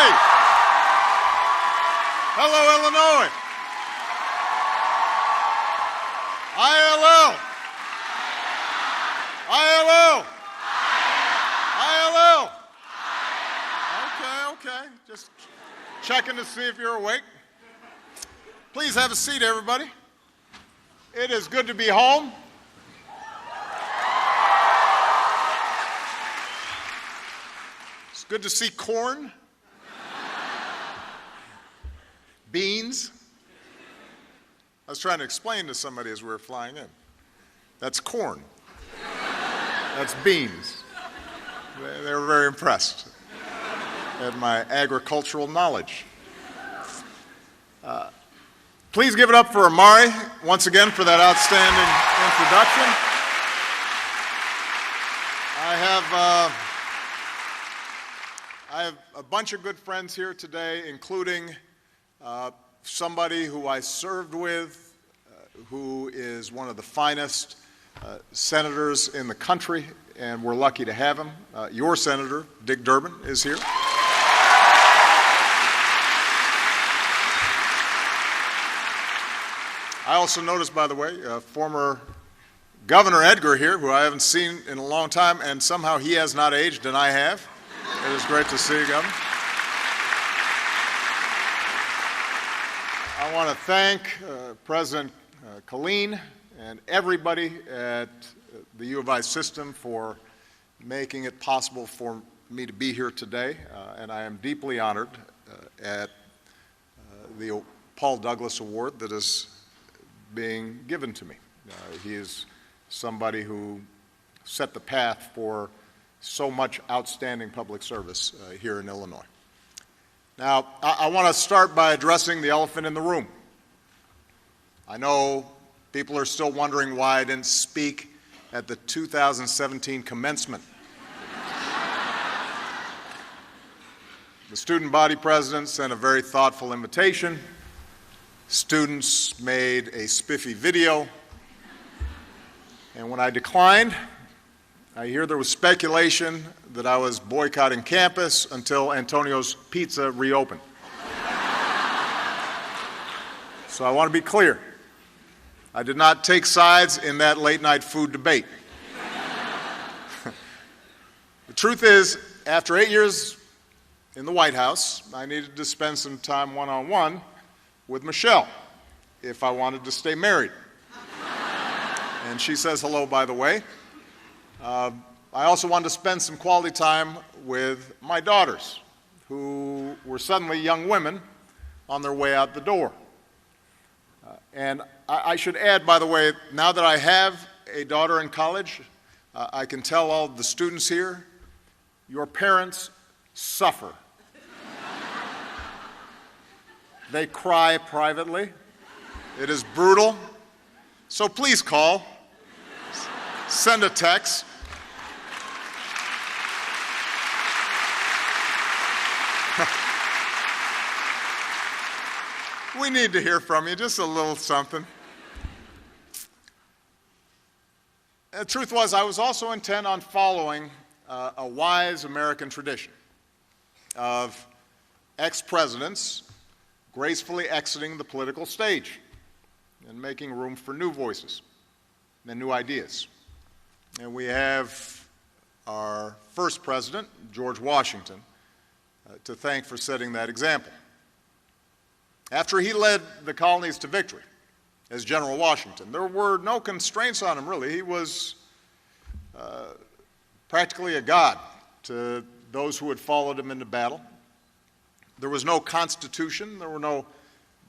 Illinois! Hello, Illinois! ILL! ILL! ILL! Okay. Just checking to see if you're awake. Please have a seat, everybody. It is good to be home. It's good to see corn, beans. I was trying to explain to somebody as we were flying in. That's corn. That's beans. They were very impressed at my agricultural knowledge. Please give it up for Amari once again for that outstanding introduction. I have a bunch of good friends here today, including somebody who I served with, who is one of the finest senators in the country, and we're lucky to have him. Your senator, Dick Durbin, is here. I also noticed, by the way, former Governor Edgar here, who I haven't seen in a long time, and somehow he has not aged, and I have. It is great to see you, Governor. I want to thank President Killeen and everybody at the U of I system for making it possible for me to be here today, and I am deeply honored at the Paul Douglas Award that is being given to me. He is somebody who set the path for so much outstanding public service here in Illinois. Now, I want to start by addressing the elephant in the room. I know people are still wondering why I didn't speak at the 2017 commencement. The student body president sent a very thoughtful invitation. Students made a spiffy video, and when I declined, I hear there was speculation that I was boycotting campus until Antonio's Pizza reopened. So I want to be clear. I did not take sides in that late-night food debate. The truth is, after 8 years in the White House, I needed to spend some time one-on-one with Michelle if I wanted to stay married. And she says hello, by the way. I also wanted to spend some quality time with my daughters, who were suddenly young women on their way out the door. And I should add, by the way, now that I have a daughter in college, I can tell all the students here, your parents suffer. They cry privately. It is brutal. So please call, send a text. We need to hear from you, just a little something. The truth was, I was also intent on following a wise American tradition of ex-presidents gracefully exiting the political stage and making room for new voices and new ideas. And we have our first president, George Washington, to thank for setting that example. After he led the colonies to victory as General Washington, there were no constraints on him, really. He was practically a god to those who had followed him into battle. There was no constitution. There were no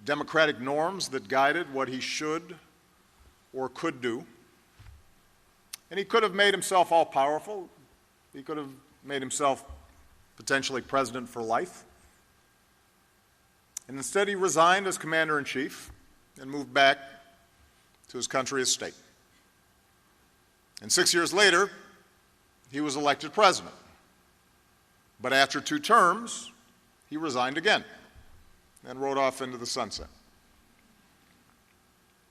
democratic norms that guided what he should or could do. And he could have made himself all-powerful. He could have made himself potentially president for life. And instead, he resigned as commander-in-chief and moved back to his country as state. And 6 years later, he was elected president. But after 2 terms, he resigned again and rode off into the sunset.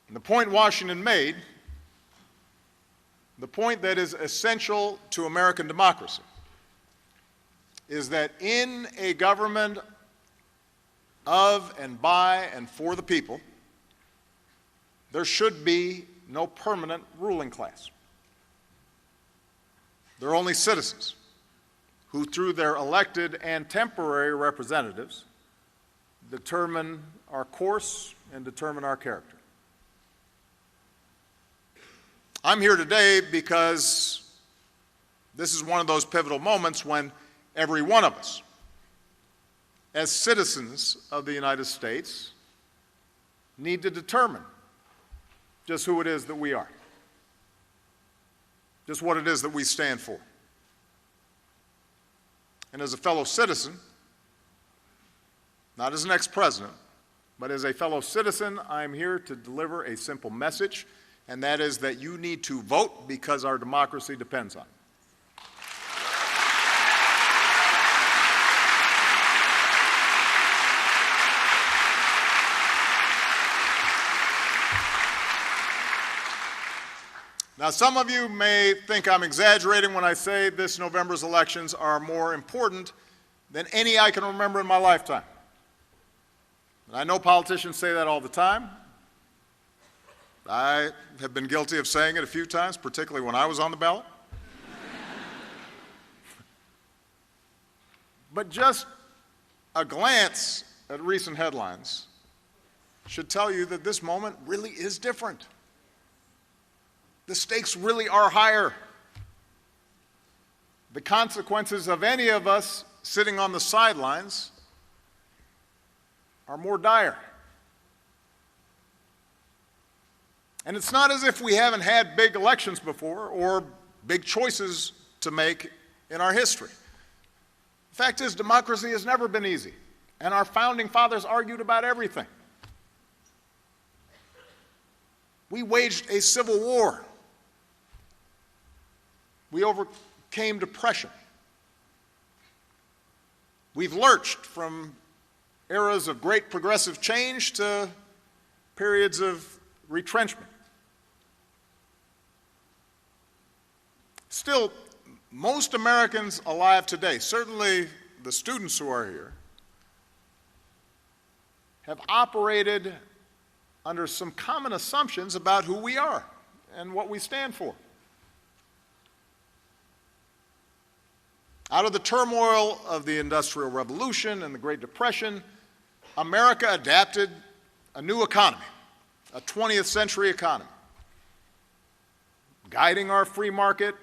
And the point Washington made, the point that is essential to American democracy, is that in a government of and by and for the people, there should be no permanent ruling class. There are only citizens who, through their elected and temporary representatives, determine our course and determine our character. I'm here today because this is one of those pivotal moments when every one of us, as citizens of the United States, need to determine just who it is that we are, just what it is that we stand for. And as a fellow citizen, not as an ex-president, but as a fellow citizen, I'm here to deliver a simple message, and that is that you need to vote because our democracy depends on it. Now, some of you may think I'm exaggerating when I say this November's elections are more important than any I can remember in my lifetime. And I know politicians say that all the time. I have been guilty of saying it a few times, particularly when I was on the ballot. But just a glance at recent headlines should tell you that this moment really is different. The stakes really are higher. The consequences of any of us sitting on the sidelines are more dire. And it's not as if we haven't had big elections before or big choices to make in our history. The fact is, democracy has never been easy, and our founding fathers argued about everything. We waged a civil war. We overcame depression. We've lurched from eras of great progressive change to periods of retrenchment. Still, most Americans alive today, certainly the students who are here, have operated under some common assumptions about who we are and what we stand for. Out of the turmoil of the Industrial Revolution and the Great Depression, America adapted a new economy, a 20th century economy, guiding our free market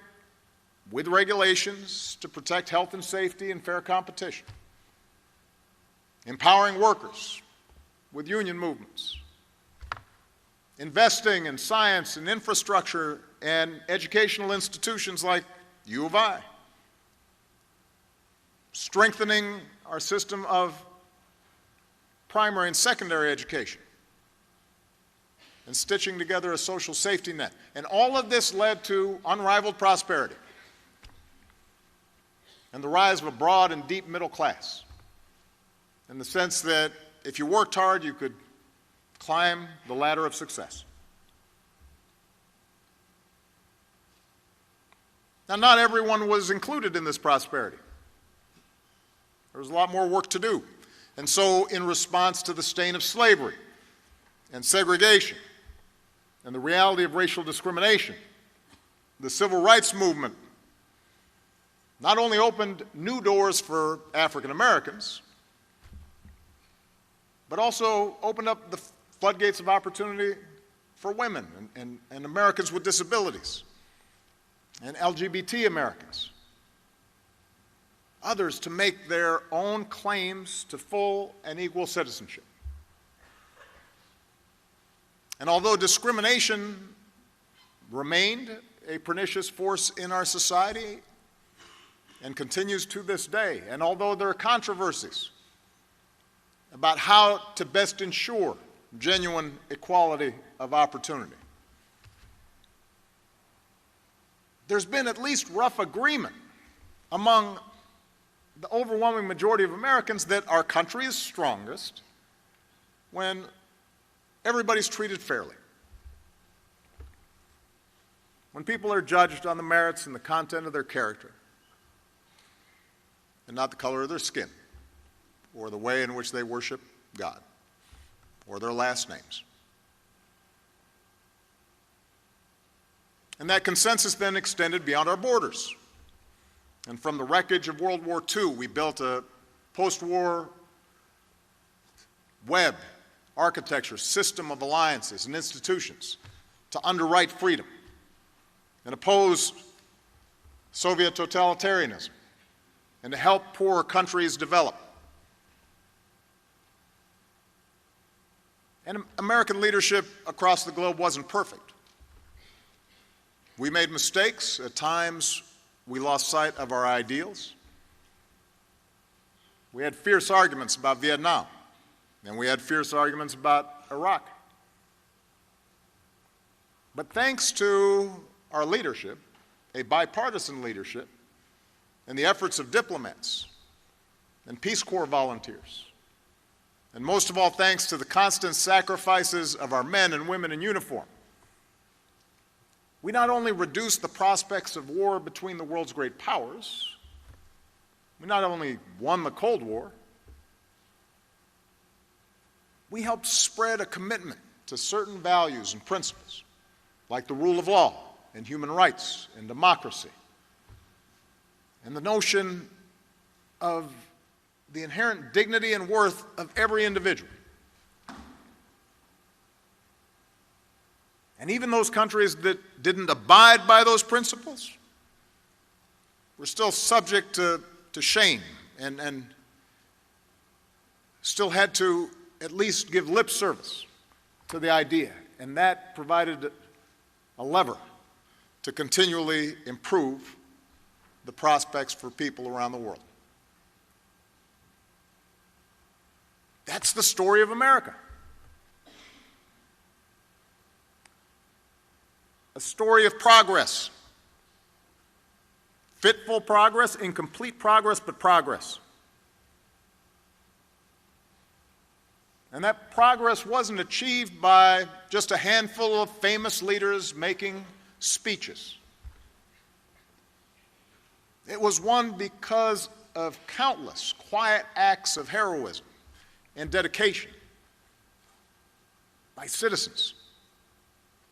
with regulations to protect health and safety and fair competition, empowering workers with union movements, investing in science and infrastructure and educational institutions like U of I, strengthening our system of primary and secondary education, and stitching together a social safety net. And all of this led to unrivaled prosperity and the rise of a broad and deep middle class, in the sense that if you worked hard, you could climb the ladder of success. Now, not everyone was included in this prosperity. There was a lot more work to do. And so, in response to the stain of slavery and segregation and the reality of racial discrimination, the civil rights movement not only opened new doors for African Americans, but also opened up the floodgates of opportunity for women and Americans with disabilities and LGBT Americans, others to make their own claims to full and equal citizenship. And although discrimination remained a pernicious force in our society and continues to this day, and although there are controversies about how to best ensure genuine equality of opportunity, there's been at least rough agreement among the overwhelming majority of Americans that our country is strongest when everybody's treated fairly. When people are judged on the merits and the content of their character, and not the color of their skin, or the way in which they worship God, or their last names. And that consensus then extended beyond our borders. And from the wreckage of World War II, we built a post-war web architecture, system of alliances and institutions to underwrite freedom and oppose Soviet totalitarianism and to help poorer countries develop. And American leadership across the globe wasn't perfect. We made mistakes. At times, we lost sight of our ideals. We had fierce arguments about Vietnam, and we had fierce arguments about Iraq. But thanks to our leadership, a bipartisan leadership, and the efforts of diplomats and Peace Corps volunteers, and most of all thanks to the constant sacrifices of our men and women in uniform, we not only reduced the prospects of war between the world's great powers, we not only won the Cold War, we helped spread a commitment to certain values and principles, like the rule of law and human rights and democracy, and the notion of the inherent dignity and worth of every individual. And even those countries that didn't abide by those principles were still subject to shame and still had to at least give lip service to the idea. And that provided a lever to continually improve the prospects for people around the world. That's the story of America. A story of progress. Fitful progress, incomplete progress, but progress. And that progress wasn't achieved by just a handful of famous leaders making speeches. It was won because of countless quiet acts of heroism and dedication by citizens,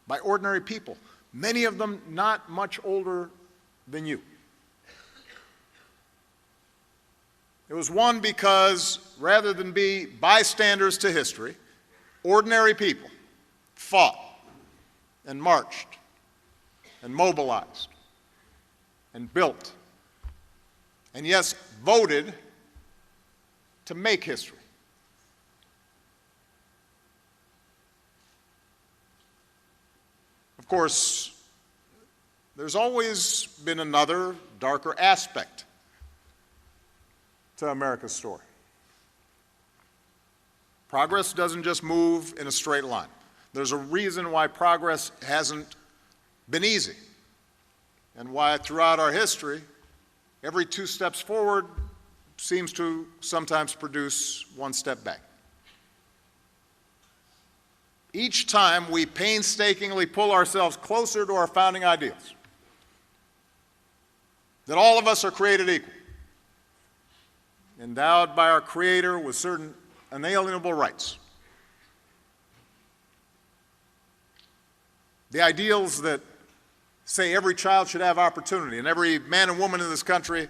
by ordinary people, many of them not much older than you. It was won because, rather than be bystanders to history, ordinary people fought and marched and mobilized and built and, yes, voted to make history. Of course, there's always been another, darker aspect to America's story. Progress doesn't just move in a straight line. There's a reason why progress hasn't been easy, and why throughout our history, every 2 steps forward seems to sometimes produce 1 step back. Each time we painstakingly pull ourselves closer to our founding ideals, that all of us are created equal, endowed by our Creator with certain inalienable rights. The ideals that say every child should have opportunity, and every man and woman in this country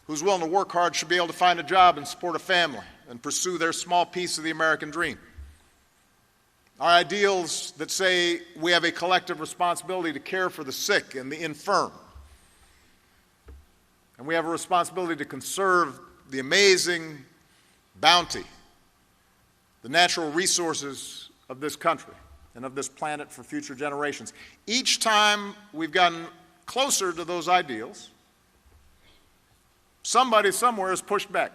who's willing to work hard should be able to find a job and support a family and pursue their small piece of the American dream. Our ideals that say we have a collective responsibility to care for the sick and the infirm, and we have a responsibility to conserve the amazing bounty, the natural resources of this country and of this planet for future generations. Each time we've gotten closer to those ideals, somebody somewhere has pushed back.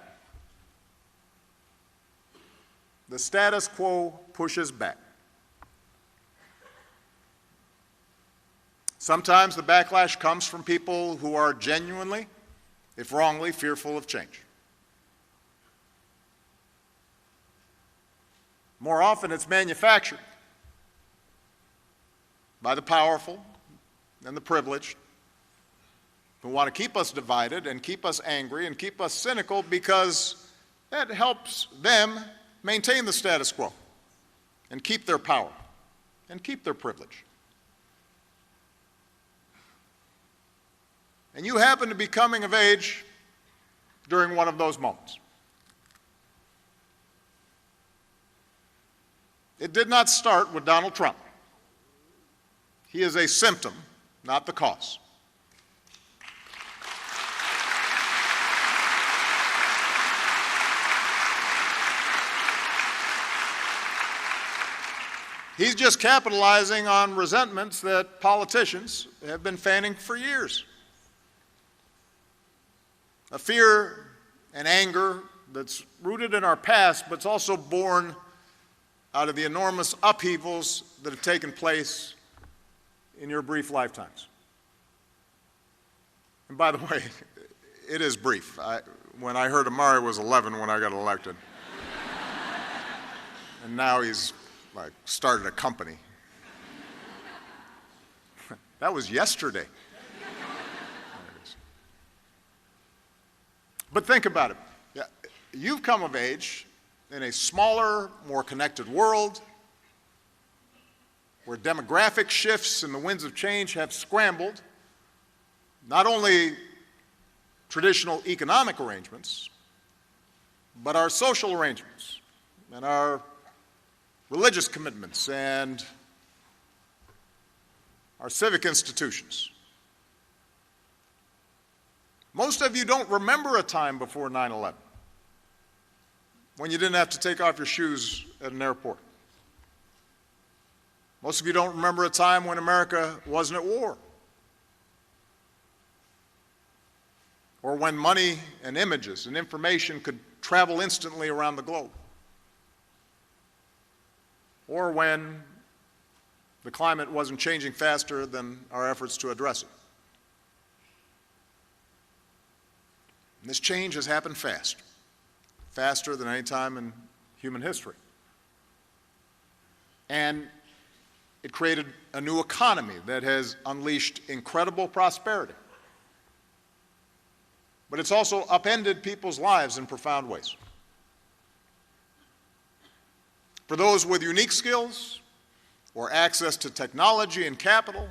The status quo pushes back. Sometimes the backlash comes from people who are genuinely, if wrongly, fearful of change. More often it's manufactured by the powerful and the privileged who want to keep us divided and keep us angry and keep us cynical, because that helps them maintain the status quo and keep their power and keep their privilege. And you happen to be coming of age during one of those moments. It did not start with Donald Trump. He is a symptom, not the cause. He's just capitalizing on resentments that politicians have been fanning for years. A fear and anger that's rooted in our past, but it's also born out of the enormous upheavals that have taken place in your brief lifetimes. And by the way, it is brief. When I heard Amari was 11 when I got elected, and now he's started a company. That was yesterday. But think about it. Yeah, you've come of age in a smaller, more connected world where demographic shifts and the winds of change have scrambled not only traditional economic arrangements, but our social arrangements and our religious commitments and our civic institutions. Most of you don't remember a time before 9/11 when you didn't have to take off your shoes at an airport. Most of you don't remember a time when America wasn't at war, or when money and images and information could travel instantly around the globe, or when the climate wasn't changing faster than our efforts to address it. And this change has happened fast, faster than any time in human history. And it created a new economy that has unleashed incredible prosperity. But it's also upended people's lives in profound ways. For those with unique skills or access to technology and capital,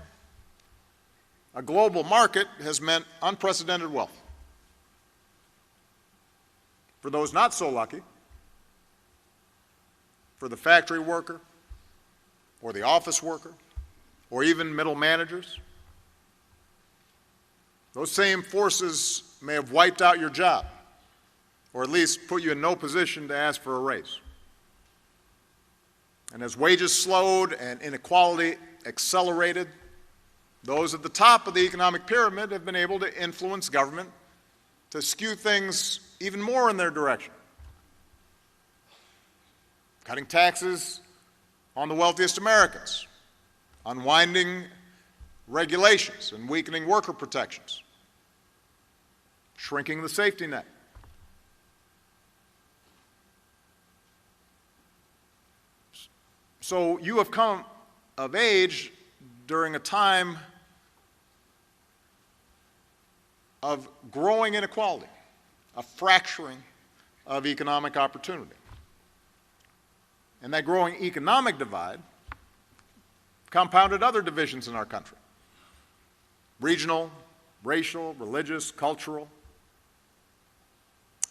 a global market has meant unprecedented wealth. For those not so lucky, for the factory worker or the office worker or even middle managers, those same forces may have wiped out your job, or at least put you in no position to ask for a raise. And as wages slowed and inequality accelerated, those at the top of the economic pyramid have been able to influence government to skew things even more in their direction. Cutting taxes on the wealthiest Americans, unwinding regulations and weakening worker protections, shrinking the safety net. So you have come of age during a time of growing inequality, a fracturing of economic opportunity. And that growing economic divide compounded other divisions in our country: regional, racial, religious, cultural.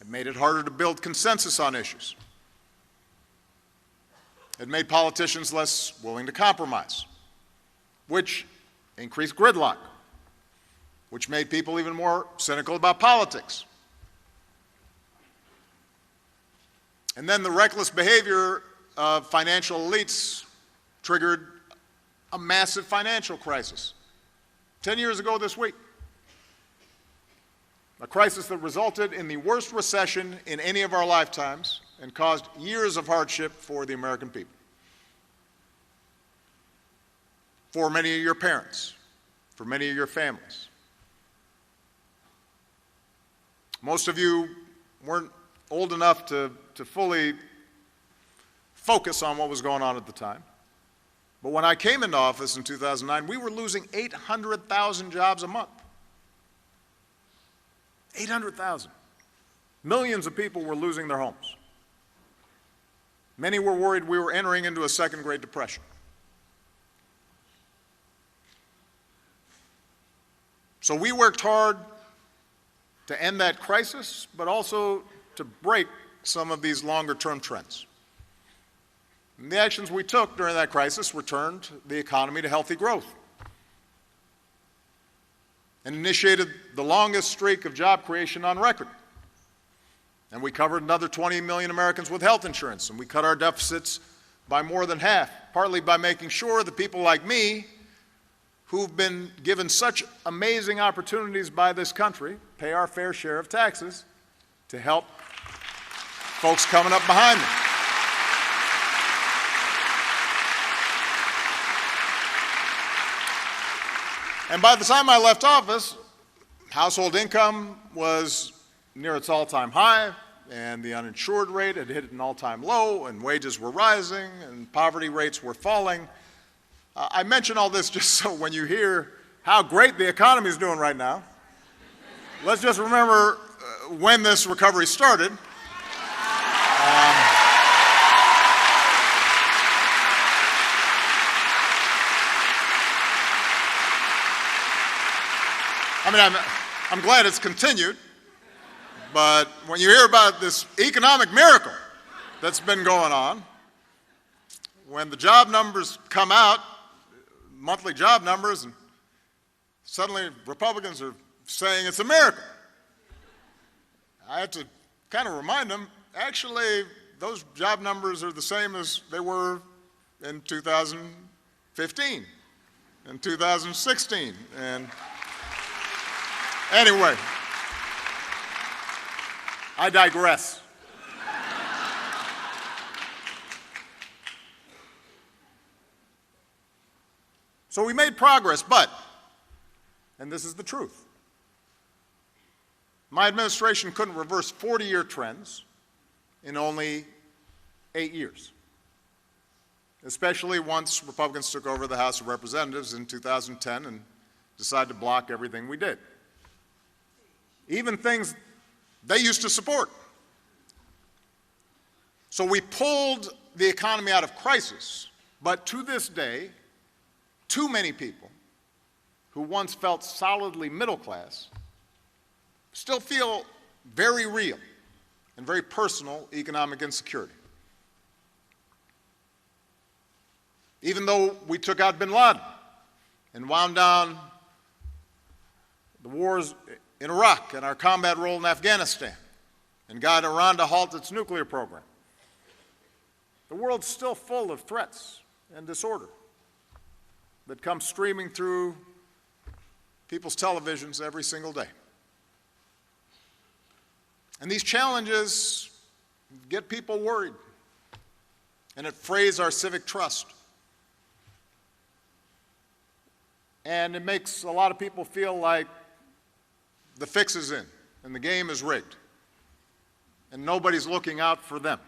It made it harder to build consensus on issues. It made politicians less willing to compromise, which increased gridlock, which made people even more cynical about politics. And then the reckless behavior of financial elites triggered a massive financial crisis 10 years ago this week. A crisis that resulted in the worst recession in any of our lifetimes and caused years of hardship for the American people. For many of your parents, for many of your families. Most of you weren't old enough to fully focus on what was going on at the time. But when I came into office in 2009, we were losing 800,000 jobs a month. 800,000. Millions of people were losing their homes. Many were worried we were entering into a second Great Depression. So we worked hard to end that crisis, but also to break some of these longer-term trends. And the actions we took during that crisis returned the economy to healthy growth and initiated the longest streak of job creation on record. And we covered another 20 million Americans with health insurance, and we cut our deficits by more than half, partly by making sure that people like me, who've been given such amazing opportunities by this country, pay our fair share of taxes to help folks coming up behind them. And by the time I left office, household income was near its all-time high, and the uninsured rate had hit an all-time low, and wages were rising, and poverty rates were falling. I mention all this just so when you hear how great the economy is doing right now, let's just remember when this recovery started. I'm glad it's continued, but when you hear about this economic miracle that's been going on, when the job numbers come out, monthly job numbers, and suddenly Republicans are saying it's a miracle, I have to kind of remind them, actually, those job numbers are the same as they were in 2015, and 2016, and anyway, I digress. So we made progress, but, and this is the truth, my administration couldn't reverse 40-year trends in only 8 years, especially once Republicans took over the House of Representatives in 2010 and decided to block everything we did. Even things they used to support. So we pulled the economy out of crisis, but to this day, too many people who once felt solidly middle class still feel very real and very personal economic insecurity. Even though we took out bin Laden and wound down the wars in Iraq and our combat role in Afghanistan and got Iran to halt its nuclear program, the world's still full of threats and disorder that come streaming through people's televisions every single day. And these challenges get people worried, and it frays our civic trust. And it makes a lot of people feel like the fix is in, and the game is rigged, and nobody's looking out for them,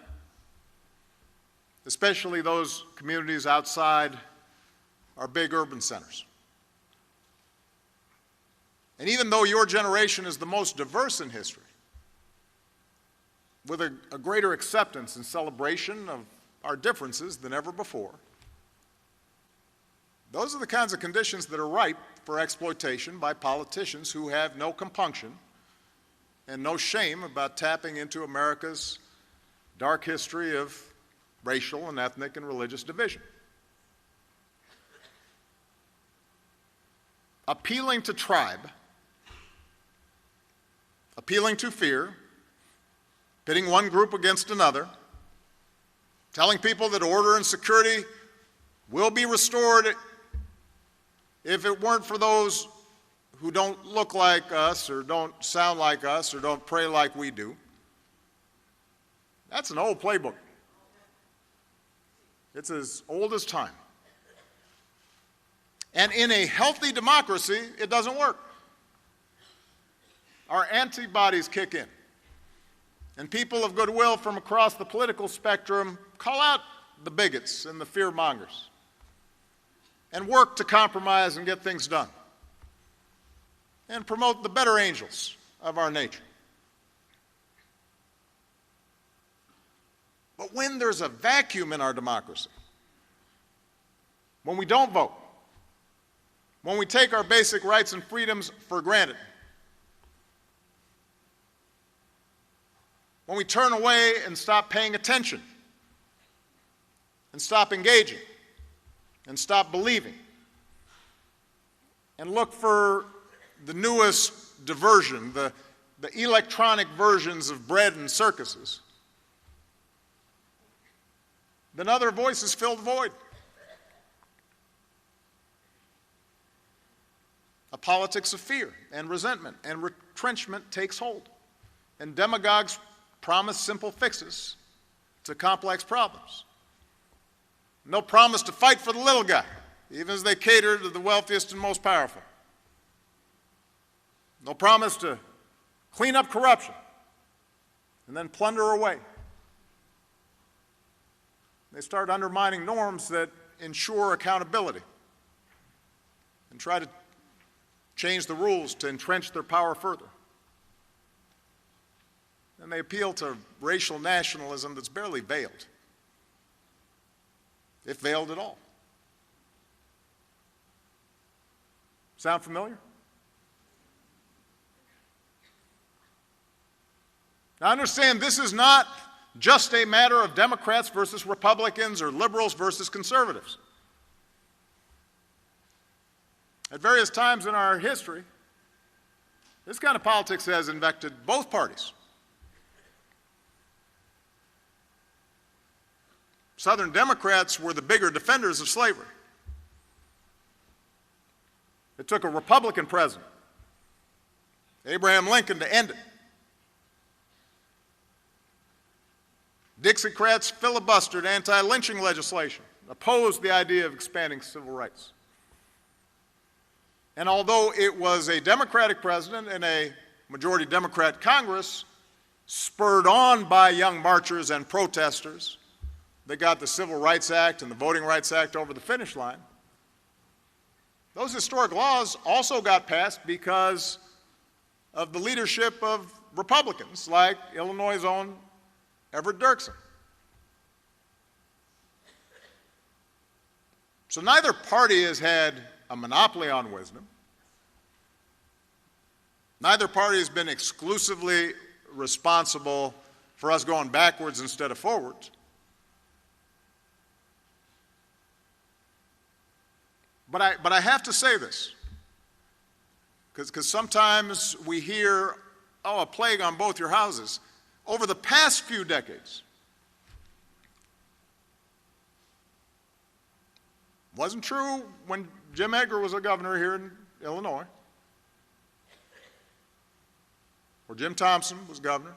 especially those communities outside our big urban centers. And even though your generation is the most diverse in history, with a greater acceptance and celebration of our differences than ever before, those are the kinds of conditions that are ripe for exploitation by politicians who have no compunction and no shame about tapping into America's dark history of racial and ethnic and religious division. Appealing to tribe, appealing to fear, pitting one group against another, telling people that order and security will be restored if it weren't for those who don't look like us or don't sound like us or don't pray like we do. That's an old playbook. It's as old as time. And in a healthy democracy, it doesn't work. Our antibodies kick in. And people of goodwill from across the political spectrum call out the bigots and the fear-mongers and work to compromise and get things done and promote the better angels of our nature. But when there's a vacuum in our democracy, when we don't vote, when we take our basic rights and freedoms for granted, when we turn away and stop paying attention, and stop engaging, and stop believing, and look for the newest diversion, the electronic versions of bread and circuses, then other voices fill the void. A politics of fear and resentment and retrenchment takes hold, and demagogues promise simple fixes to complex problems. And they'll promise to fight for the little guy, even as they cater to the wealthiest and most powerful. They'll promise to clean up corruption and then plunder away. They start undermining norms that ensure accountability and try to change the rules to entrench their power further. And they appeal to racial nationalism that's barely veiled, if veiled at all. Sound familiar? Now understand, this is not just a matter of Democrats versus Republicans or liberals versus conservatives. At various times in our history, this kind of politics has infected both parties. Southern Democrats were the bigger defenders of slavery. It took a Republican president, Abraham Lincoln, to end it. Dixiecrats filibustered anti-lynching legislation, opposed the idea of expanding civil rights. And although it was a Democratic president and a majority Democrat Congress, spurred on by young marchers and protesters, that got the Civil Rights Act and the Voting Rights Act over the finish line, those historic laws also got passed because of the leadership of Republicans like Illinois' own Everett Dirksen. So neither party has had a monopoly on wisdom. Neither party has been exclusively responsible for us going backwards instead of forwards. But I have to say this, because sometimes we hear, oh, a plague on both your houses. Over the past few decades, wasn't true when Jim Edgar was a governor here in Illinois, or Jim Thompson was governor.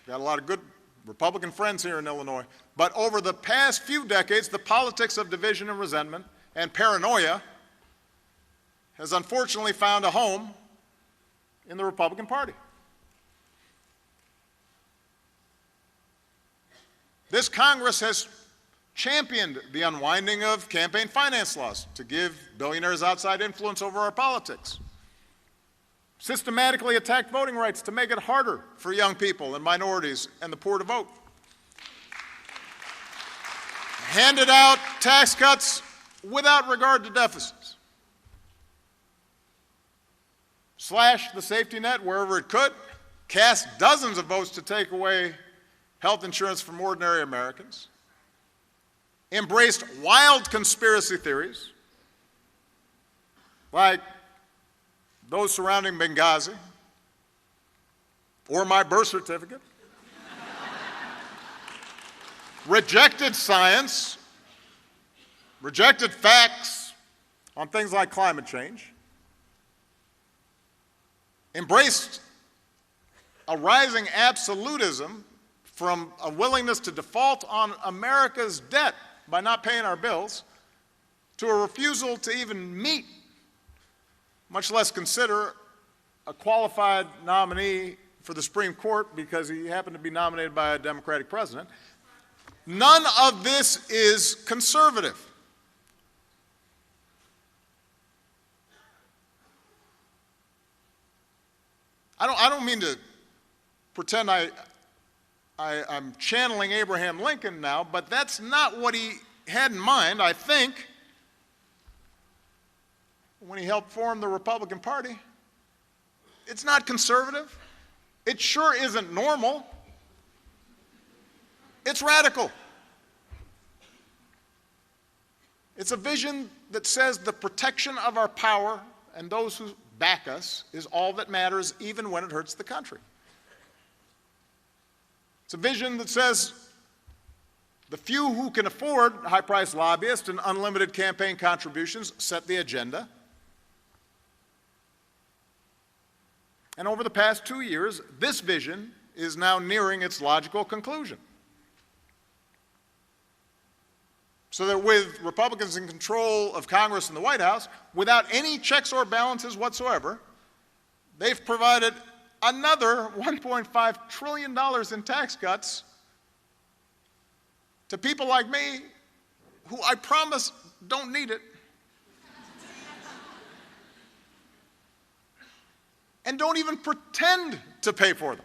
Got a lot of good Republican friends here in Illinois. But over the past few decades, the politics of division and resentment and paranoia has unfortunately found a home in the Republican Party. This Congress has championed the unwinding of campaign finance laws to give billionaires outside influence over our politics, systematically attacked voting rights to make it harder for young people and minorities and the poor to vote, handed out tax cuts without regard to deficits, slashed the safety net wherever it could, cast dozens of votes to take away health insurance from ordinary Americans, embraced wild conspiracy theories like those surrounding Benghazi or my birth certificate, rejected science, rejected facts on things like climate change, embraced a rising absolutism from a willingness to default on America's debt by not paying our bills to a refusal to even meet, much less consider, a qualified nominee for the Supreme Court because he happened to be nominated by a Democratic president. None of this is conservative. I don't mean to pretend I'm channeling Abraham Lincoln now, but that's not what he had in mind, I think, when he helped form the Republican Party. It's not conservative. It sure isn't normal. It's radical. It's a vision that says the protection of our power and those who back us is all that matters, even when it hurts the country. It's a vision that says the few who can afford high-priced lobbyists and unlimited campaign contributions set the agenda. And over the past 2 years, this vision is now nearing its logical conclusion. So that with Republicans in control of Congress and the White House, without any checks or balances whatsoever, they've provided another $1.5 trillion in tax cuts to people like me who I promise don't need it. And don't even pretend to pay for them.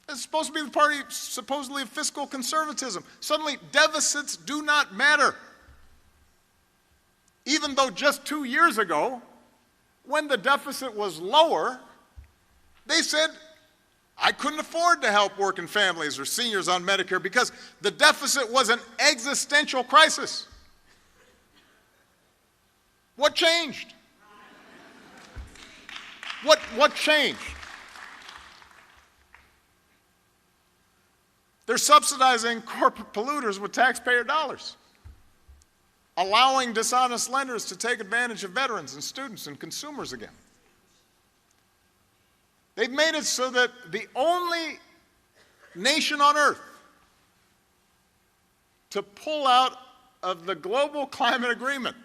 It's supposed to be the party supposedly of fiscal conservatism. Suddenly, deficits do not matter. Even though just 2 years ago, when the deficit was lower, they said, I couldn't afford to help working families or seniors on Medicare because the deficit was an existential crisis. What changed? What changed? They're subsidizing corporate polluters with taxpayer dollars, allowing dishonest lenders to take advantage of veterans and students and consumers again. They've made it so that the only nation on earth to pull out of the global climate agreement,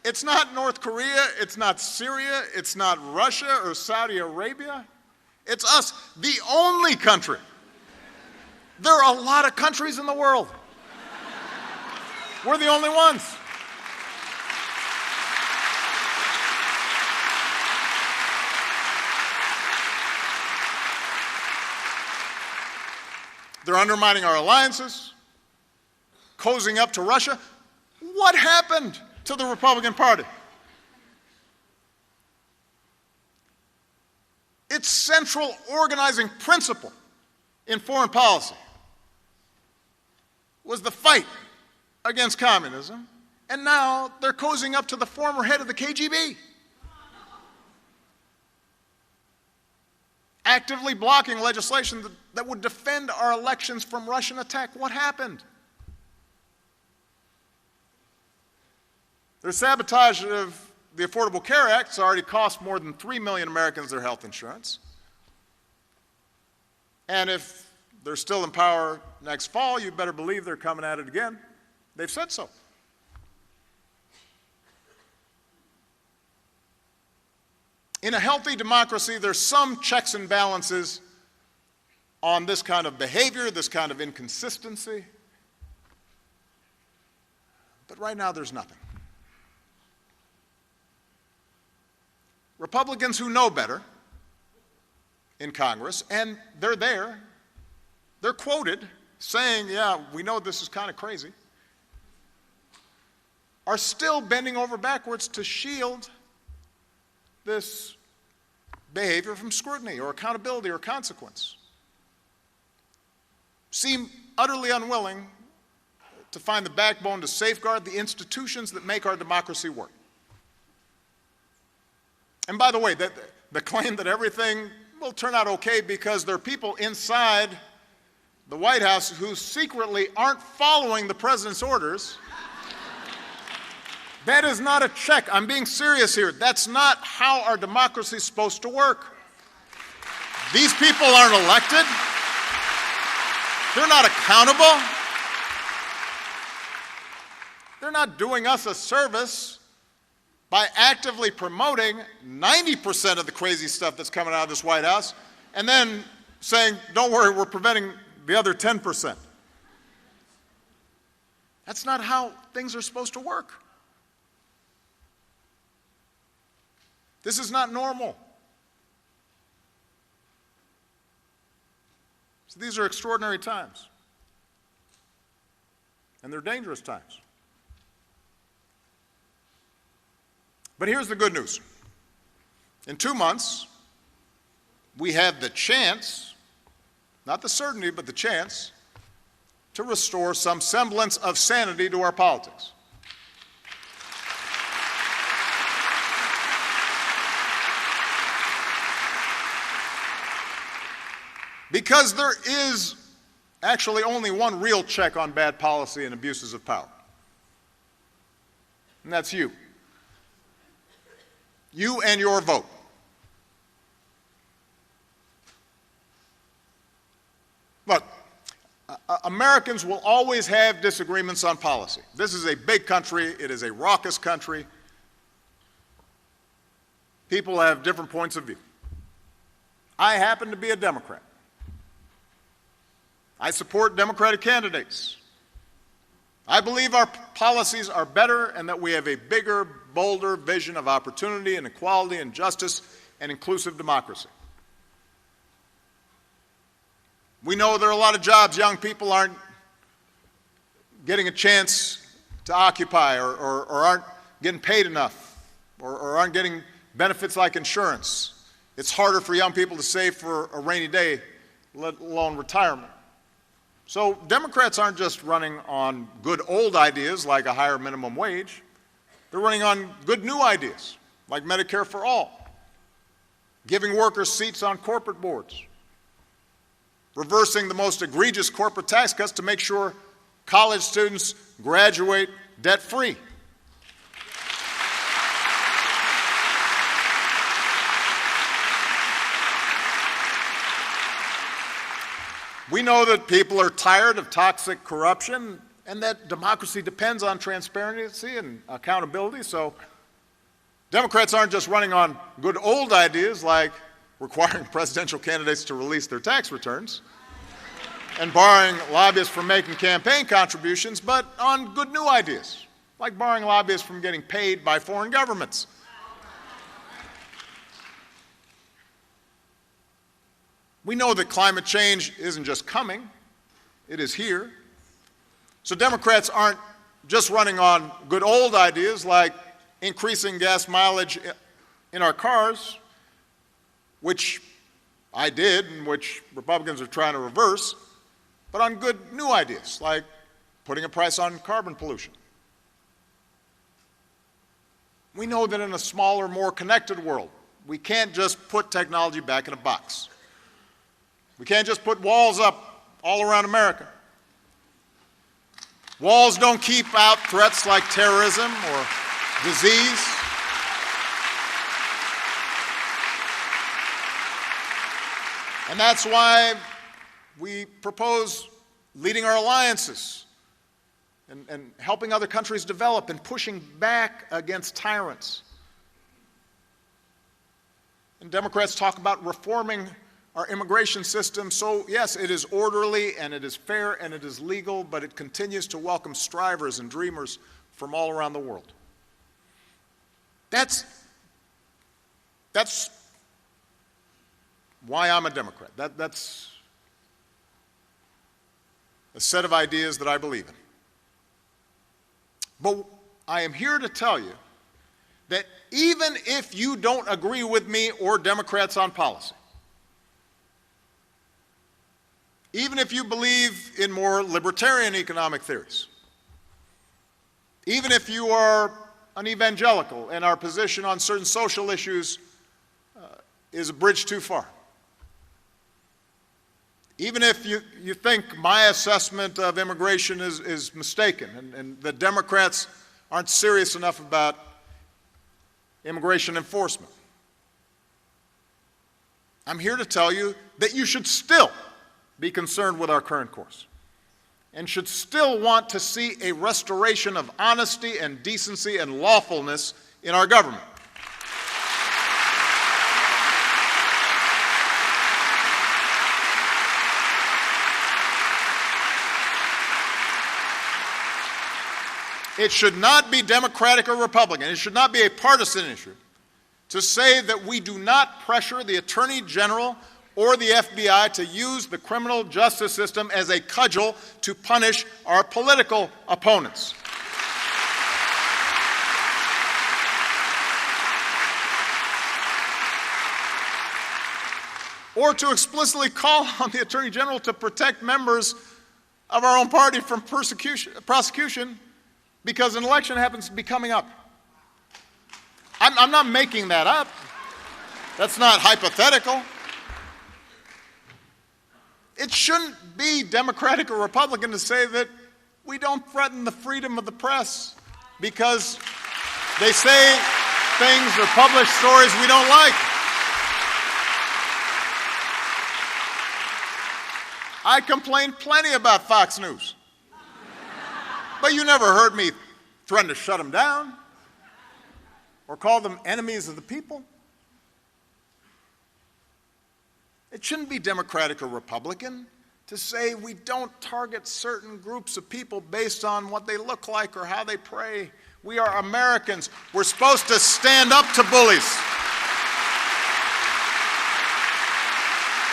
it's not North Korea, it's not Syria, it's not Russia or Saudi Arabia. It's us, the only country. There are a lot of countries in the world. We're the only ones. They're undermining our alliances, cozying up to Russia. What happened to the Republican Party? Its central organizing principle in foreign policy was the fight against communism, and now they're cozying up to the former head of the KGB, actively blocking legislation that would defend our elections from Russian attack. What happened? Their sabotage of the Affordable Care Act has already cost more than 3 million Americans their health insurance. And if they're still in power next fall, you better believe they're coming at it again. They've said so. In a healthy democracy, there's some checks and balances on this kind of behavior, this kind of inconsistency. But right now, there's nothing. Republicans who know better in Congress, and they're there, they're quoted saying, yeah, we know this is kind of crazy, are still bending over backwards to shield this behavior from scrutiny or accountability or consequence. Seem utterly unwilling to find the backbone to safeguard the institutions that make our democracy work. And by the way, the claim that everything will turn out okay because there are people inside the White House who secretly aren't following the president's orders, that is not a check. I'm being serious here. That's not how our democracy is supposed to work. These people aren't elected. They're not accountable. They're not doing us a service by actively promoting 90% of the crazy stuff that's coming out of this White House and then saying, don't worry, we're preventing the other 10%. That's not how things are supposed to work. This is not normal. So these are extraordinary times, and they're dangerous times. But here's the good news. In 2 months, we have the chance, not the certainty, but the chance, to restore some semblance of sanity to our politics. Because there is actually only one real check on bad policy and abuses of power, and that's you. You and your vote. Look, Americans will always have disagreements on policy. This is a big country. It is a raucous country. People have different points of view. I happen to be a Democrat. I support Democratic candidates. I believe our policies are better and that we have a bigger, bolder vision of opportunity and equality and justice and inclusive democracy. We know there are a lot of jobs young people aren't getting a chance to occupy or aren't getting paid enough or aren't getting benefits like insurance. It's harder for young people to save for a rainy day, let alone retirement. So Democrats aren't just running on good old ideas like a higher minimum wage. They're running on good new ideas like Medicare for all, giving workers seats on corporate boards, reversing the most egregious corporate tax cuts to make sure college students graduate debt-free. We know that people are tired of toxic corruption and that democracy depends on transparency and accountability. So Democrats aren't just running on good old ideas like requiring presidential candidates to release their tax returns and barring lobbyists from making campaign contributions, but on good new ideas, like barring lobbyists from getting paid by foreign governments. We know that climate change isn't just coming, it is here. So Democrats aren't just running on good old ideas like increasing gas mileage in our cars, which I did and which Republicans are trying to reverse, but on good new ideas like putting a price on carbon pollution. We know that in a smaller, more connected world, we can't just put technology back in a box. We can't just put walls up all around America. Walls don't keep out threats like terrorism or disease. And that's why we propose leading our alliances and helping other countries develop and pushing back against tyrants. And Democrats talk about reforming our immigration system. So yes, it is orderly and it is fair and it is legal, but it continues to welcome strivers and dreamers from all around the world. That's why I'm a Democrat. That's a set of ideas that I believe in. But I am here to tell you that even if you don't agree with me or Democrats on policy, even if you believe in more libertarian economic theories, even if you are an evangelical and our position on certain social issues is a bridge too far, even if you think my assessment of immigration is mistaken and the Democrats aren't serious enough about immigration enforcement, I'm here to tell you that you should still be concerned with our current course and should still want to see a restoration of honesty and decency and lawfulness in our government. It should not be Democratic or Republican. It should not be a partisan issue to say that we do not pressure the Attorney General or the FBI to use the criminal justice system as a cudgel to punish our political opponents. Or to explicitly call on the Attorney General to protect members of our own party from prosecution because an election happens to be coming up. I'm not making that up. That's not hypothetical. It shouldn't be Democratic or Republican to say that we don't threaten the freedom of the press because they say things or publish stories we don't like. I complained plenty about Fox News. But you never heard me threaten to shut them down or call them enemies of the people. It shouldn't be Democratic or Republican to say we don't target certain groups of people based on what they look like or how they pray. We are Americans. We're supposed to stand up to bullies,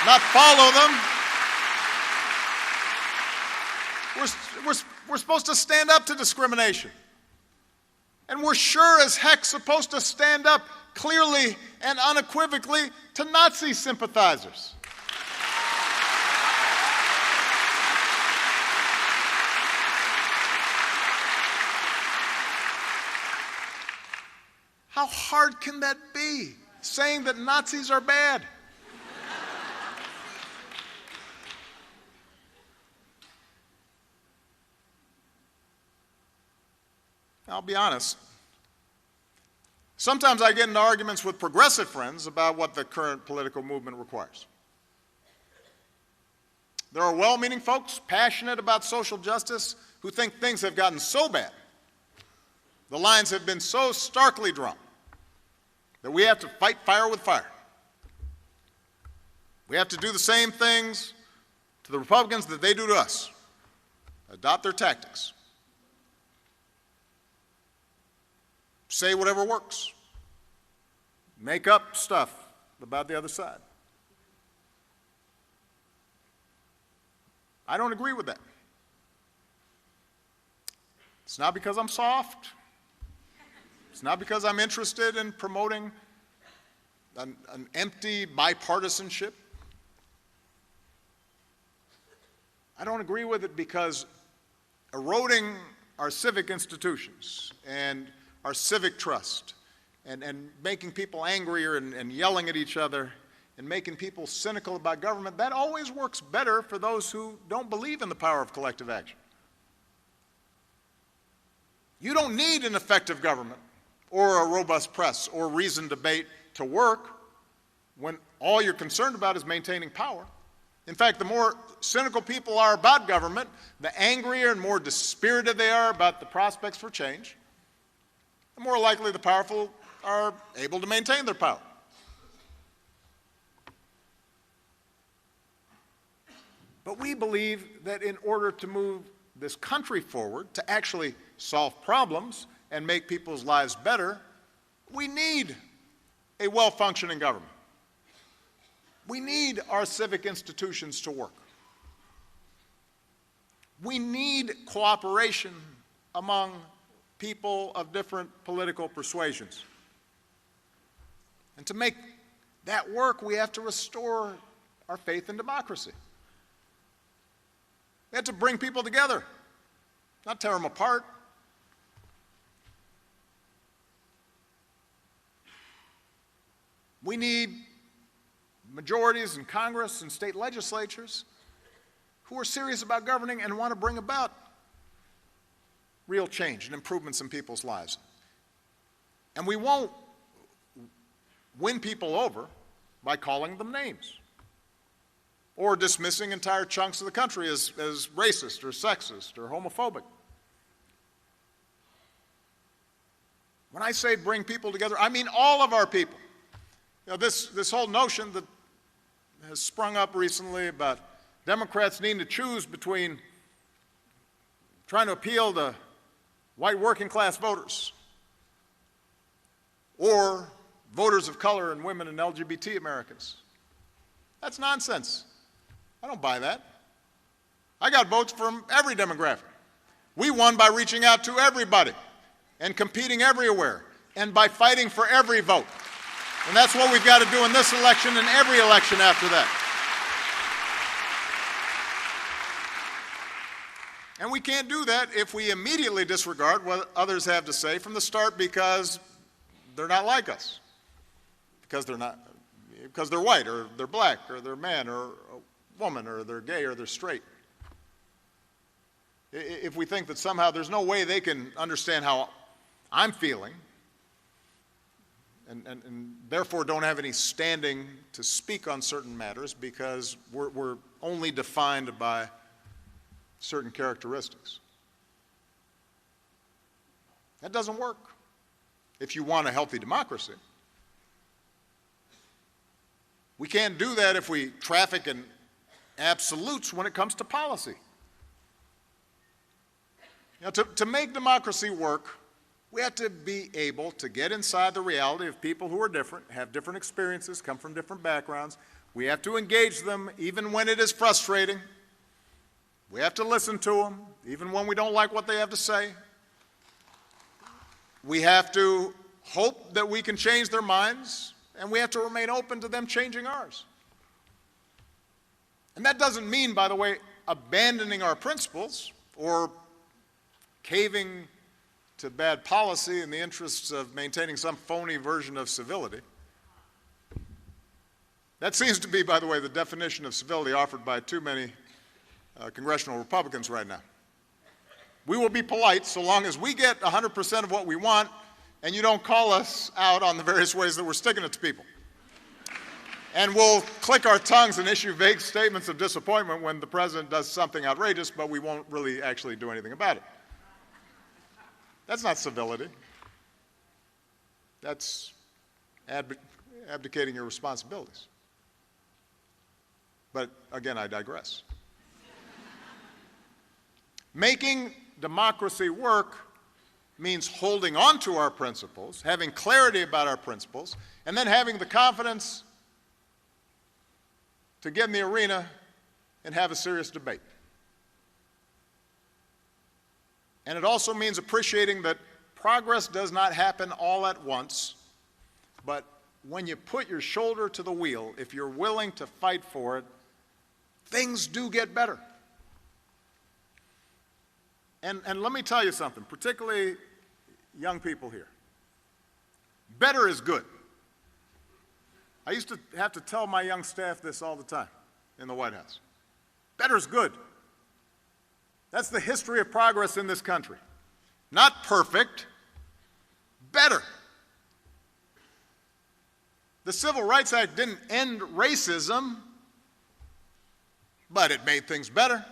not follow them. We're supposed to stand up to discrimination. And we're sure as heck supposed to stand up clearly and unequivocally to Nazi sympathizers. How hard can that be, saying that Nazis are bad? I'll be honest. Sometimes I get into arguments with progressive friends about what the current political movement requires. There are well-meaning folks passionate about social justice who think things have gotten so bad, the lines have been so starkly drawn, that we have to fight fire with fire. We have to do the same things to the Republicans that they do to us, adopt their tactics. Say whatever works. Make up stuff about the other side. I don't agree with that. It's not because I'm soft. It's not because I'm interested in promoting an empty bipartisanship. I don't agree with it because eroding our civic institutions and our civic trust and making people angrier and yelling at each other and making people cynical about government, that always works better for those who don't believe in the power of collective action. You don't need an effective government or a robust press or reasoned debate to work when all you're concerned about is maintaining power. In fact, the more cynical people are about government, the angrier and more dispirited they are about the prospects for change, the more likely the powerful are able to maintain their power. But we believe that in order to move this country forward, to actually solve problems and make people's lives better, we need a well-functioning government. We need our civic institutions to work. We need cooperation among people of different political persuasions. And to make that work, we have to restore our faith in democracy. We have to bring people together, not tear them apart. We need majorities in Congress and state legislatures who are serious about governing and want to bring about real change and improvements in people's lives. And we won't win people over by calling them names or dismissing entire chunks of the country as racist or sexist or homophobic. When I say bring people together, I mean all of our people. You know, this whole notion that has sprung up recently about Democrats needing to choose between trying to appeal to white working class voters or voters of color and women and LGBT Americans. That's nonsense. I don't buy that. I got votes from every demographic. We won by reaching out to everybody and competing everywhere and by fighting for every vote. And that's what we've got to do in this election and every election after that. And we can't do that if we immediately disregard what others have to say from the start because they're not like us. Because they're white, or they're black, or they're man, or a woman, or they're gay, or they're straight. If we think that somehow there's no way they can understand how I'm feeling, and therefore don't have any standing to speak on certain matters because we're only defined by certain characteristics. That doesn't work if you want a healthy democracy. We can't do that if we traffic in absolutes when it comes to policy. You know, to make democracy work, we have to be able to get inside the reality of people who are different, have different experiences, come from different backgrounds. We have to engage them even when it is frustrating. We have to listen to them even when we don't like what they have to say. We have to hope that we can change their minds, and we have to remain open to them changing ours. And that doesn't mean, by the way, abandoning our principles or caving to bad policy in the interests of maintaining some phony version of civility. That seems to be, by the way, the definition of civility offered by too many congressional Republicans right now. We will be polite so long as we get 100% of what we want and you don't call us out on the various ways that we're sticking it to people. And we'll click our tongues and issue vague statements of disappointment when the president does something outrageous, but we won't really actually do anything about it. That's not civility. That's abdicating your responsibilities. But again, I digress. Making democracy work means holding on to our principles, having clarity about our principles, and then having the confidence to get in the arena and have a serious debate. And it also means appreciating that progress does not happen all at once, but when you put your shoulder to the wheel, if you're willing to fight for it, things do get better. And let me tell you something, particularly young people here. Better is good. I used to have to tell my young staff this all the time in the White House. Better is good. That's the history of progress in this country. Not perfect, better. The Civil Rights Act didn't end racism, but it made things better.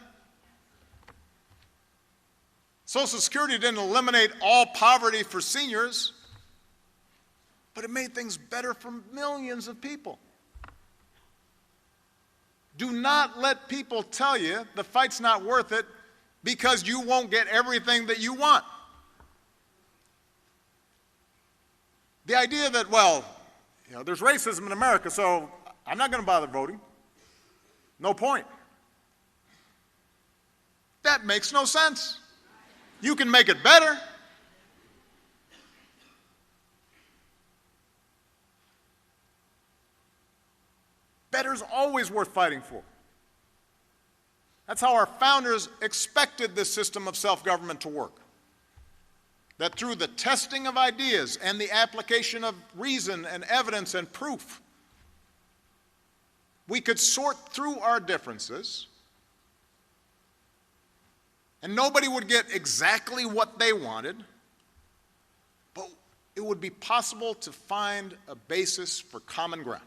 Social Security didn't eliminate all poverty for seniors, but it made things better for millions of people. Do not let people tell you the fight's not worth it because you won't get everything that you want. The idea that, well, there's racism in America, so I'm not going to bother voting. No point. That makes no sense. You can make it better. Better's always worth fighting for. That's how our founders expected this system of self-government to work. That through the testing of ideas and the application of reason and evidence and proof, we could sort through our differences, and nobody would get exactly what they wanted, but it would be possible to find a basis for common ground.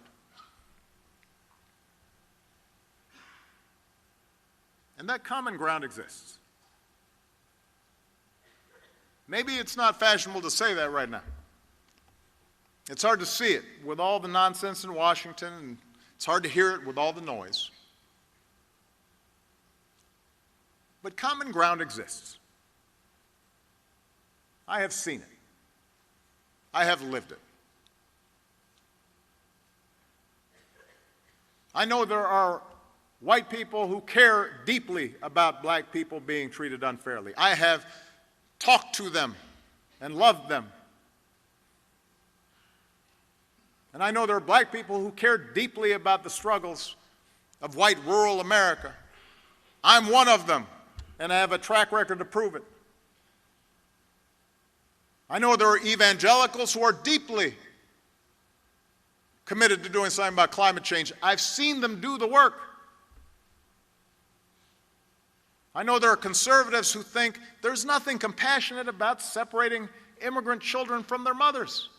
And that common ground exists. Maybe it's not fashionable to say that right now. It's hard to see it with all the nonsense in Washington, and it's hard to hear it with all the noise. But common ground exists. I have seen it. I have lived it. I know there are white people who care deeply about black people being treated unfairly. I have talked to them and loved them. And I know there are black people who care deeply about the struggles of white rural America. I'm one of them, and I have a track record to prove it. I know there are evangelicals who are deeply committed to doing something about climate change. I've seen them do the work. I know there are conservatives who think there's nothing compassionate about separating immigrant children from their mothers.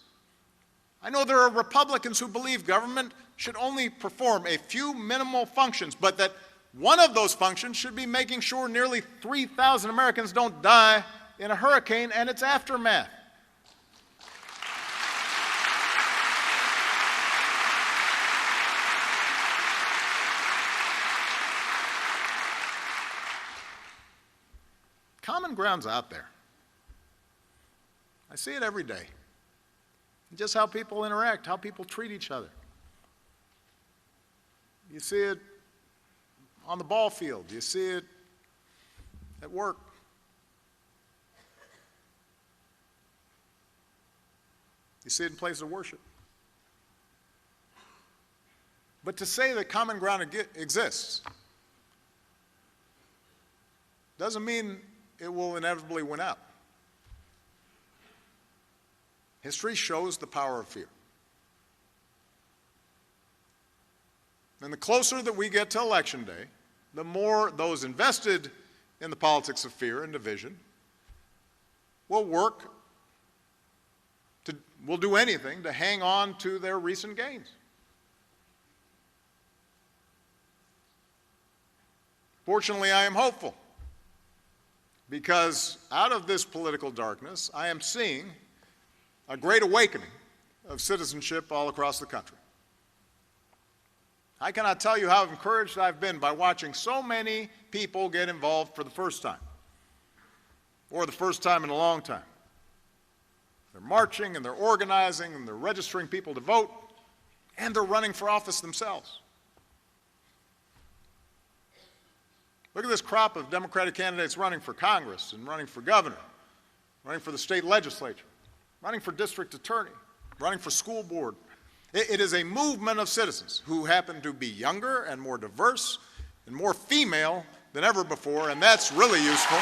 I know there are Republicans who believe government should only perform a few minimal functions, but that one of those functions should be making sure nearly 3,000 Americans don't die in a hurricane and its aftermath. Common ground's out there. I see it every day. Just how people interact, how people treat each other. You see it on the ball field. You see it at work. You see it in places of worship. But to say that common ground exists doesn't mean it will inevitably win out. History shows the power of fear. And the closer that we get to Election Day, the more those invested in the politics of fear and division will do anything to hang on to their recent gains. Fortunately, I am hopeful, because out of this political darkness, I am seeing a great awakening of citizenship all across the country. I cannot tell you how encouraged I've been by watching so many people get involved for the first time, or the first time in a long time. They're marching and they're organizing and they're registering people to vote, and they're running for office themselves. Look at this crop of Democratic candidates running for Congress and running for governor, running for the state legislature, running for district attorney, running for school board. It is a movement of citizens who happen to be younger and more diverse and more female than ever before, and that's really useful.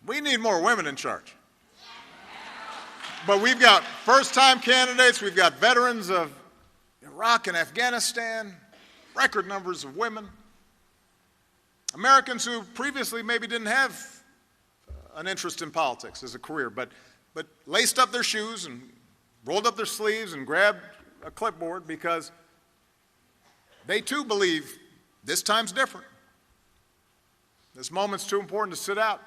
We need more women in charge. But we've got first-time candidates, we've got veterans of Iraq and Afghanistan, record numbers of women. Americans who previously maybe didn't have an interest in politics as a career, but laced up their shoes and rolled up their sleeves and grabbed a clipboard because they too believe this time's different. This moment's too important to sit out.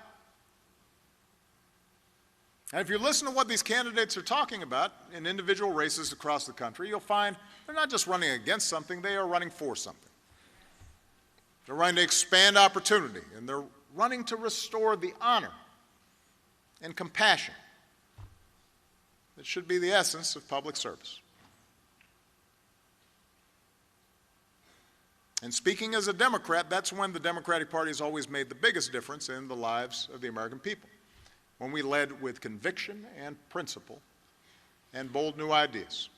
And if you listen to what these candidates are talking about in individual races across the country, you'll find they're not just running against something, they are running for something. They're running to expand opportunity, and they're running to restore the honor and compassion that should be the essence of public service. And speaking as a Democrat, that's when the Democratic Party has always made the biggest difference in the lives of the American people, when we led with conviction and principle and bold new ideas.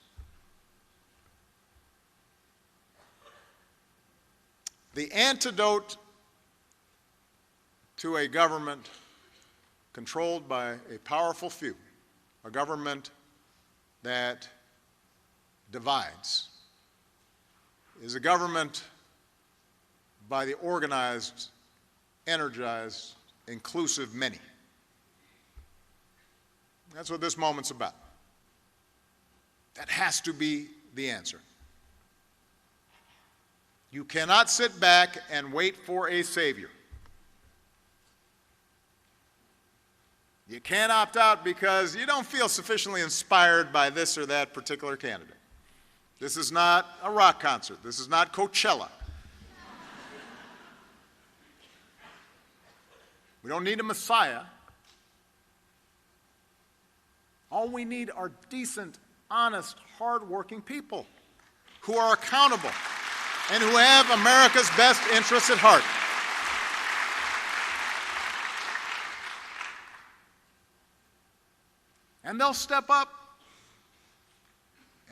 The antidote to a government controlled by a powerful few, a government that divides, is a government by the organized, energized, inclusive many. That's what this moment's about. That has to be the answer. You cannot sit back and wait for a savior. You can't opt out because you don't feel sufficiently inspired by this or that particular candidate. This is not a rock concert. This is not Coachella. We don't need a Messiah. All we need are decent, honest, hard-working people who are accountable and who have America's best interests at heart. And they'll step up,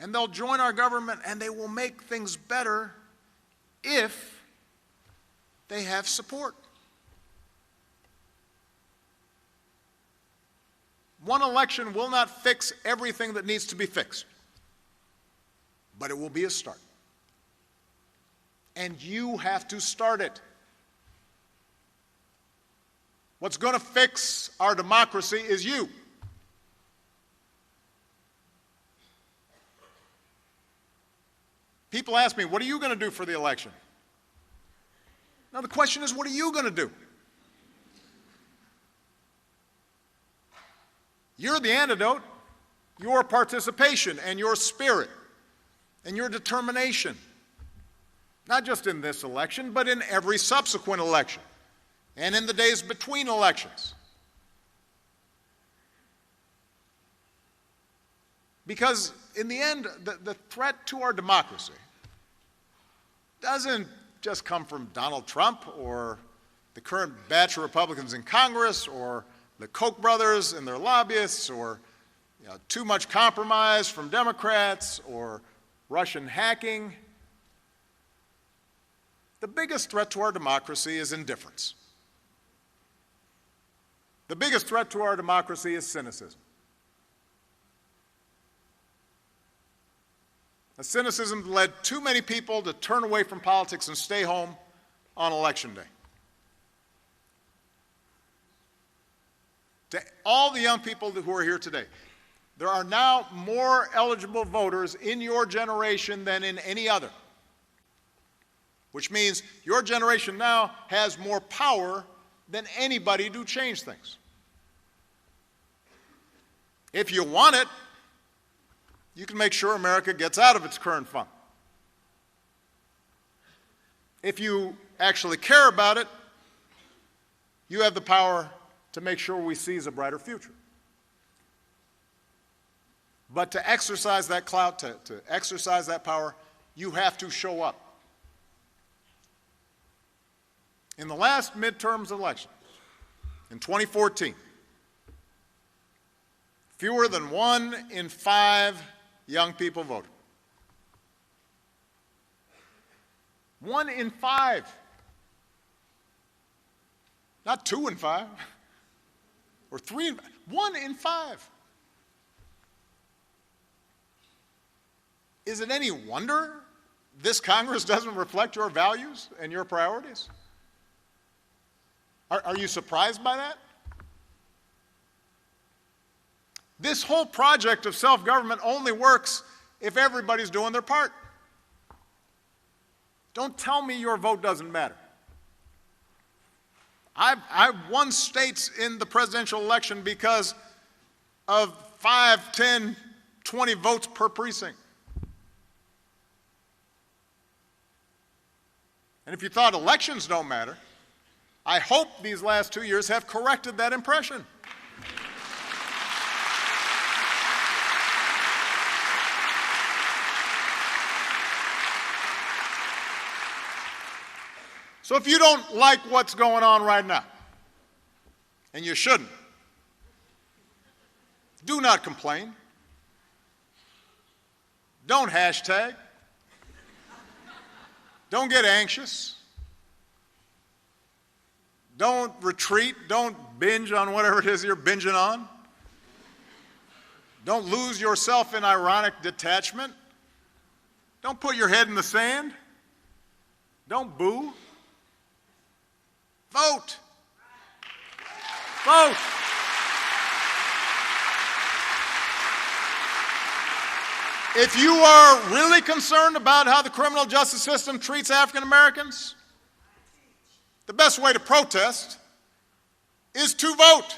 and they'll join our government, and they will make things better if they have support. One election will not fix everything that needs to be fixed, but it will be a start. And you have to start it. What's going to fix our democracy is you. People ask me, what are you going to do for the election? Now the question is, what are you going to do? You're the antidote. Your participation and your spirit and your determination. Not just in this election, but in every subsequent election and in the days between elections. Because in the end, the threat to our democracy doesn't just come from Donald Trump or the current batch of Republicans in Congress or the Koch brothers and their lobbyists or too much compromise from Democrats or Russian hacking. The biggest threat to our democracy is indifference. The biggest threat to our democracy is cynicism. A cynicism that led too many people to turn away from politics and stay home on Election Day. To all the young people who are here today, there are now more eligible voters in your generation than in any other, which means your generation now has more power than anybody to change things. If you want it, you can make sure America gets out of its current funk. If you actually care about it, you have the power to make sure we seize a brighter future. But to exercise that clout, to exercise that power, you have to show up. In the last midterms election, in 2014, fewer than 1 in 5 young people voted. 1 in 5. Not 2 in 5. Or 3 in 5. 1 in 5. Is it any wonder this Congress doesn't reflect your values and your priorities? Are you surprised by that? This whole project of self-government only works if everybody's doing their part. Don't tell me your vote doesn't matter. I've won states in the presidential election because of 5, 10, 20 votes per precinct. And if you thought elections don't matter, I hope these last 2 years have corrected that impression. So if you don't like what's going on right now, and you shouldn't, do not complain. Don't hashtag. Don't get anxious. Don't retreat. Don't binge on whatever it is you're binging on. Don't lose yourself in ironic detachment. Don't put your head in the sand. Don't boo. Vote. Vote. If you are really concerned about how the criminal justice system treats African Americans, the best way to protest is to vote.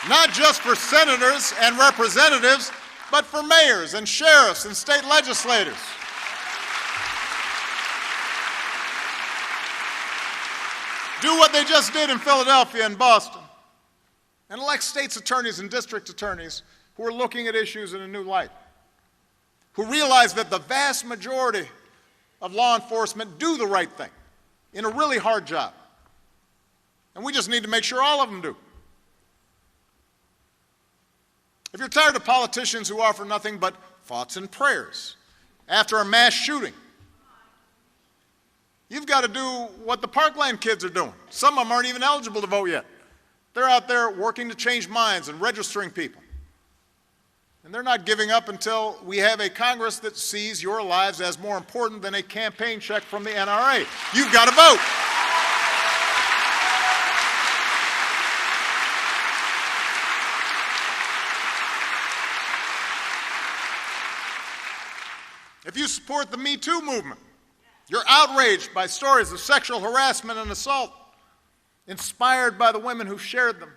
Not just for senators and representatives, but for mayors and sheriffs and state legislators. do what they just did in Philadelphia and Boston, and elect state's attorneys and district attorneys who are looking at issues in a new light, who realize that the vast majority of law enforcement do the right thing in a really hard job. And we just need to make sure all of them do. If you're tired of politicians who offer nothing but thoughts and prayers after a mass shooting, you've got to do what the Parkland kids are doing. Some of them aren't even eligible to vote yet. They're out there working to change minds and registering people. And they're not giving up until we have a Congress that sees your lives as more important than a campaign check from the NRA. You've got to vote. If you support the Me Too movement, you're outraged by stories of sexual harassment and assault, inspired by the women who shared them.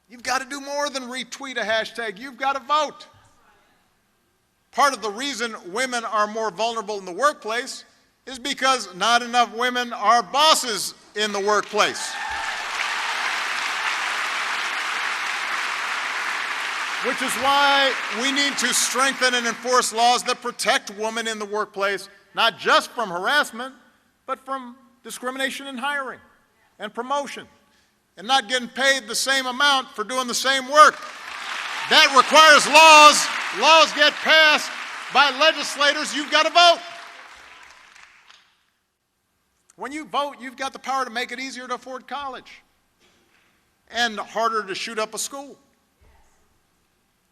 You've got to do more than retweet a hashtag. You've got to vote. Part of the reason women are more vulnerable in the workplace is because not enough women are bosses in the workplace. Which is why we need to strengthen and enforce laws that protect women in the workplace, not just from harassment, but from discrimination in hiring and promotion, and not getting paid the same amount for doing the same work. That requires laws. Laws get passed by legislators. You've got to vote. When you vote, you've got the power to make it easier to afford college and harder to shoot up a school.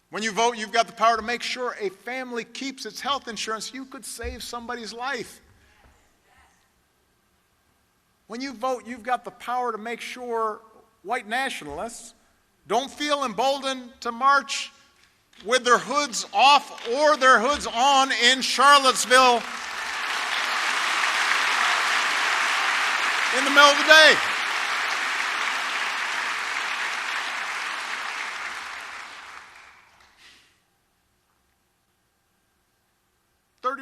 When you vote, you've got the power to make sure a family keeps its health insurance. You could save somebody's life. When you vote, you've got the power to make sure white nationalists don't feel emboldened to march with their hoods off or their hoods on in Charlottesville in the middle of the day.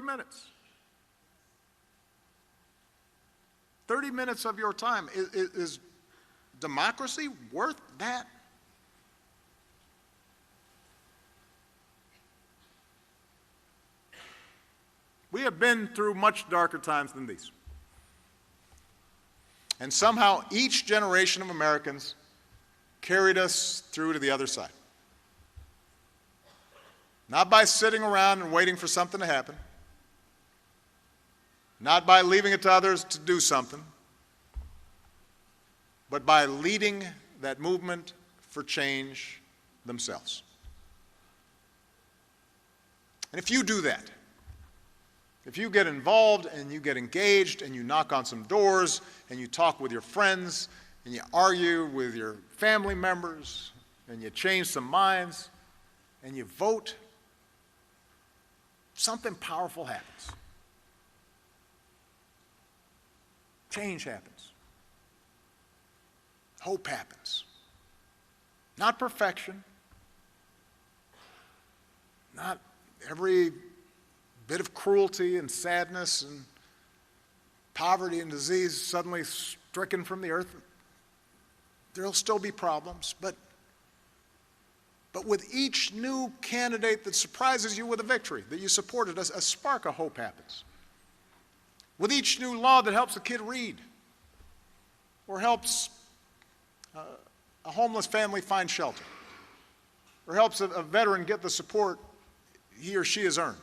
Minutes. 30 minutes of your time. Is democracy worth that? We have been through much darker times than these. And somehow each generation of Americans carried us through to the other side. Not by sitting around and waiting for something to happen. Not by leaving it to others to do something, but by leading that movement for change themselves. And if you do that, if you get involved and you get engaged and you knock on some doors and you talk with your friends and you argue with your family members and you change some minds and you vote, something powerful happens. Change happens. Hope happens. Not perfection. Not every bit of cruelty and sadness and poverty and disease suddenly stricken from the earth. There'll still be problems, but with each new candidate that surprises you with a victory, that you supported, a spark of hope happens. With each new law that helps a kid read or helps a homeless family find shelter or helps a veteran get the support he or she has earned.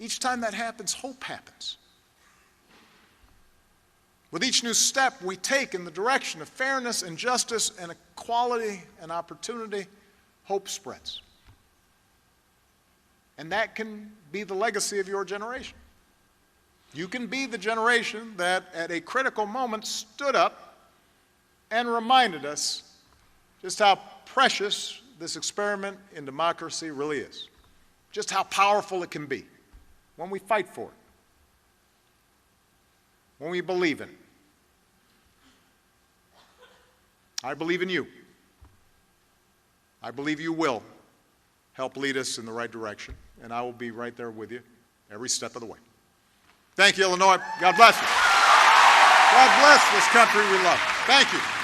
Each time that happens, hope happens. With each new step we take in the direction of fairness and justice and equality and opportunity, hope spreads. And that can be the legacy of your generation. You can be the generation that at a critical moment stood up and reminded us just how precious this experiment in democracy really is. Just how powerful it can be when we fight for it, when we believe in it. I believe in you. I believe you will help lead us in the right direction, and I will be right there with you every step of the way. Thank you, Illinois. God bless you. God bless this country we love. Thank you.